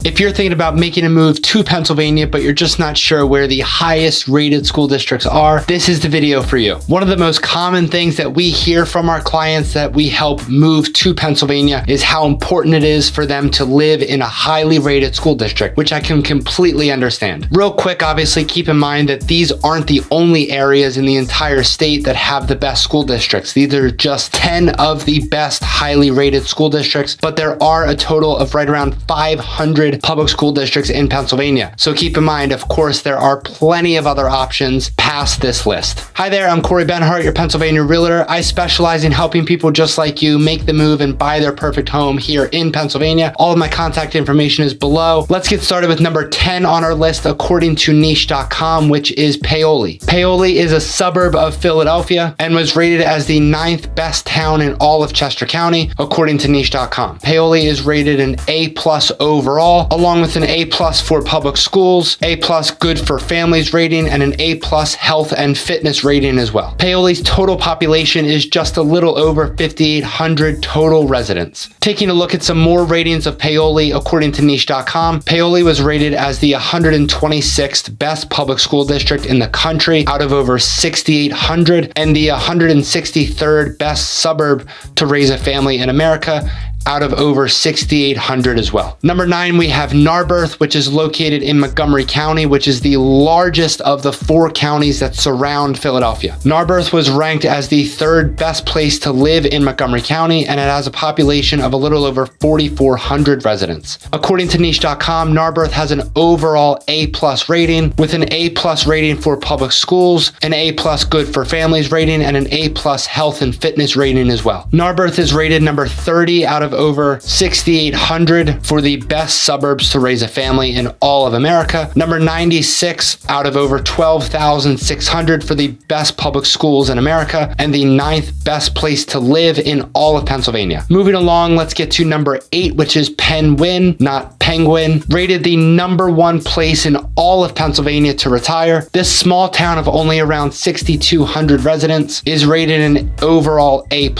If you're thinking about making a move to Pennsylvania, but you're just not sure where the highest rated school districts are, this is the video for you. One of the most common things that we hear from our clients that we help move to Pennsylvania is how important it is for them to live in a highly rated school district, which I can completely understand. Real quick, obviously keep in mind that these aren't the only areas in the entire state that have the best school districts. These are just 10 of the best highly rated school districts, but there are a total of right around 500 public school districts in Pennsylvania. So keep in mind, of course, there are plenty of other options past this list. Hi there, I'm Corey Benhart, your Pennsylvania realtor. I specialize in helping people just like you make the move and buy their perfect home here in Pennsylvania. All of my contact information is below. Let's get started with number 10 on our list according to niche.com, which is Paoli. Paoli is a suburb of Philadelphia and was rated as the 9th best town in all of Chester County, according to niche.com. Paoli is rated an A+ overall, along with an A+ for public schools, A+ good for families rating, and an A+ health and fitness rating as well. Paoli's total population is just a little over 5,800 total residents. Taking a look at some more ratings of Paoli, according to niche.com, Paoli was rated as the 126th best public school district in the country out of over 6,800 and the 163rd best suburb to raise a family in America out of over 6,800 as well. Number 9, we have Narberth, which is located in Montgomery County, which is the largest of the 4 counties that surround Philadelphia. Narberth was ranked as the 3rd best place to live in Montgomery County, and it has a population of a little over 4,400 residents. According to niche.com, Narberth has an overall A+ rating, with an A+ rating for public schools, an A+ good for families rating, and an A+ health and fitness rating as well. Narberth is rated number 30 out of over 6,800 for the best suburbs to raise a family in all of America. Number 96 out of over 12,600 for the best public schools in America, and the 9th best place to live in all of Pennsylvania. Moving along, let's get to number 8, which is Penwyn, not Penguin, rated the number 1 place in all of Pennsylvania to retire. This small town of only around 6,200 residents is rated an overall A+,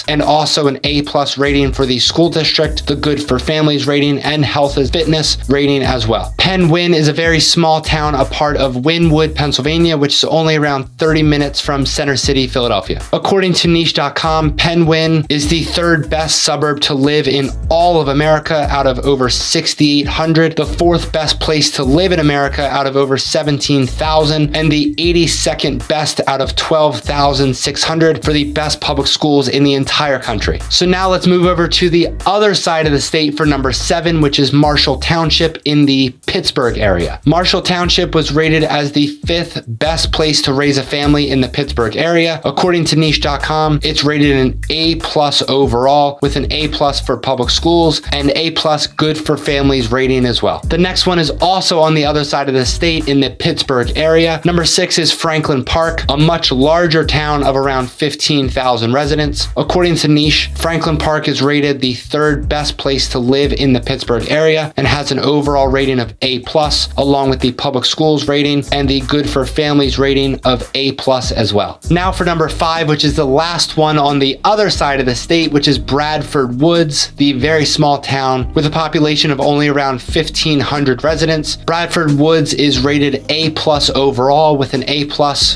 and also an A+ rating for the school district, the good for families rating, and health and fitness rating as well. Penwyn is a very small town, a part of Wynwood, Pennsylvania, which is only around 30 minutes from Center City, Philadelphia. According to niche.com, Penwyn is the 3rd best suburb to live in all of America out of over 6,800, the 4th best place to live in America out of over 17,000, and the 82nd best out of 12,600 for the best public schools in the entire country. So now let's move over to the other side of the state for number 7, which is Marshall Township in the Pittsburgh area. Marshall Township was rated as the 5th best place to raise a family in the Pittsburgh area. According to niche.com, it's rated an A+ overall, with an A+ for public schools and A+ good for families rating as well. The next one is also on the other side of the state in the Pittsburgh area. Number 6 is Franklin Park, a much larger town of around 15,000 residents. According to niche, Franklin Park is rated the 3rd best place to live in the Pittsburgh area and has an overall rating of A+, along with the public schools rating and the good for families rating of A+ as well. Now for number 5, which is the last one on the other side of the state, which is Bradford Woods, the very small town with a population of only around 1,500 residents. Bradford Woods is rated A+ overall, with an A+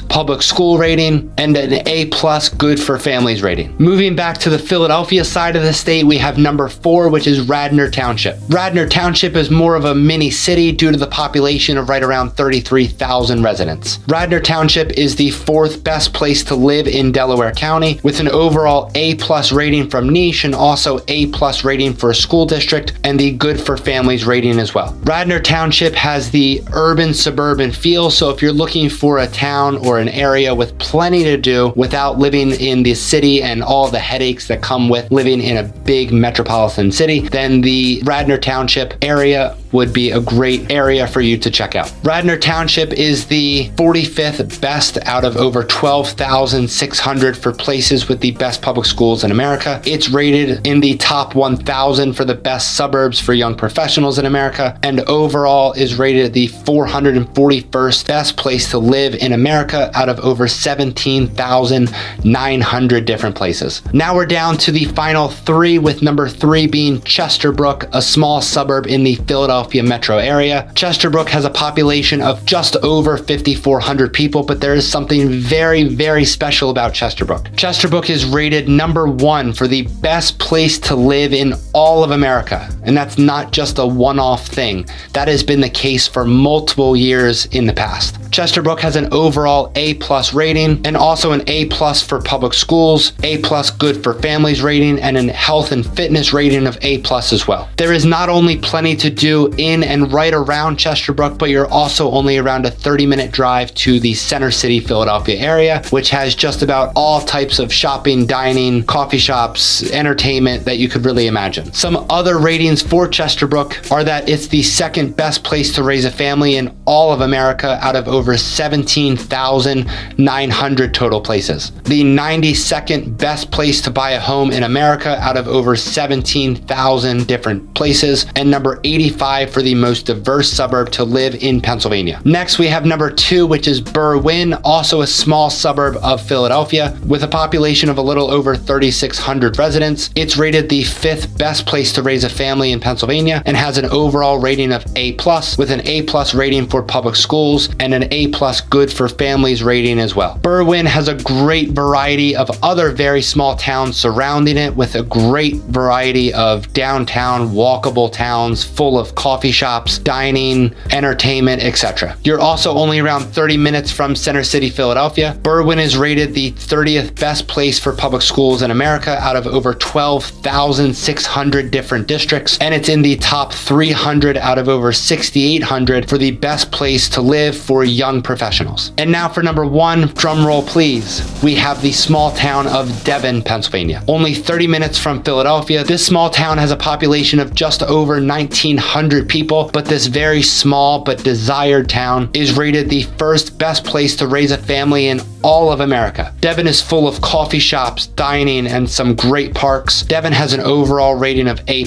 public school rating and an A+ good for families rating. Moving back to the Philadelphia side of the state, we have number 4, which is Radnor Township. Radnor Township is more of a mini city due to the population of right around 33,000 residents. Radnor Township is the 4th best place to live in Delaware County, with an overall A+ rating from niche and also A+ rating for a school district and the good for families rating as well. Radnor Township has the urban suburban feel, so if you're looking for a town or an area with plenty to do without living in the city and all the headaches that come with living in a big metropolitan city, then the Radnor Township area would be a great area for you to check out. Radnor Township is the 45th best out of over 12,600 for places with the best public schools in America. It's rated in the top 1,000 for the best suburbs for young professionals in America, and overall is rated the 441st best place to live in America out of over 17,900 different places. Now we're down to the final 3, with number 3 being Chesterbrook, a small suburb in the Philadelphia Philadelphia metro area. Chesterbrook has a population of just over 5,400 people, but there is something very, very special about Chesterbrook. Chesterbrook is rated #1 for the best place to live in all of America. And that's not just a one-off thing. That has been the case for multiple years in the past. Chesterbrook has an overall A+ rating and also an A+ for public schools, A+ good for families rating, and a health and fitness rating of A+ as well. There is not only plenty to do in and right around Chesterbrook, but you're also only around a 30-minute drive to the Center City, Philadelphia area, which has just about all types of shopping, dining, coffee shops, entertainment that you could really imagine. Some other ratings for Chesterbrook are that it's the second best place to raise a family in all of America out of over 17,900 total places. The 92nd best place to buy a home in America out of over 17,000 different places, and number 85 for the most diverse suburb to live in Pennsylvania. Next, we have number 2, which is Berwyn, also a small suburb of Philadelphia with a population of a little over 3,600 residents. It's rated the 5th best place to raise a family in Pennsylvania and has an overall rating of A+, with an A+ rating for public schools and an A+ good for families rating as well. Berwyn has a great variety of other very small towns surrounding it, with a great variety of downtown walkable towns full of coffee shops, dining, entertainment, etc. You're also only around 30 minutes from Center City, Philadelphia. Berwyn is rated the 30th best place for public schools in America out of over 12,600 different districts, and it's in the top 300 out of over 6,800 for the best place to live for young professionals. And now for number 1, drum roll please, we have the small town of Devon, Pennsylvania. Only 30 minutes from Philadelphia, this small town has a population of just over 1,900 people, but this very small but desired town is rated the 1st best place to raise a family in all of America. Devon is full of coffee shops, dining, and some great parks. Devon has an overall rating of A+,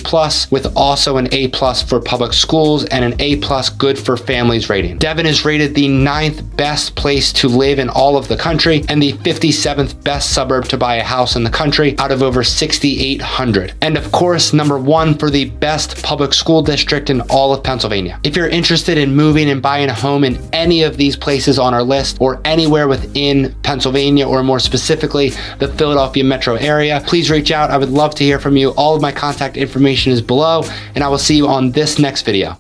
with also an A+ for public schools and an A+ good for families rating. Devon is rated the 9th best place to live in all of the country and the 57th best suburb to buy a house in the country out of over 6,800. And of course, number 1 for the best public school district in all of Pennsylvania. If you're interested in moving and buying a home in any of these places on our list or anywhere within Pennsylvania, or more specifically the Philadelphia metro area, please reach out. I would love to hear from you. All of my contact information is below, and I will see you on this next video.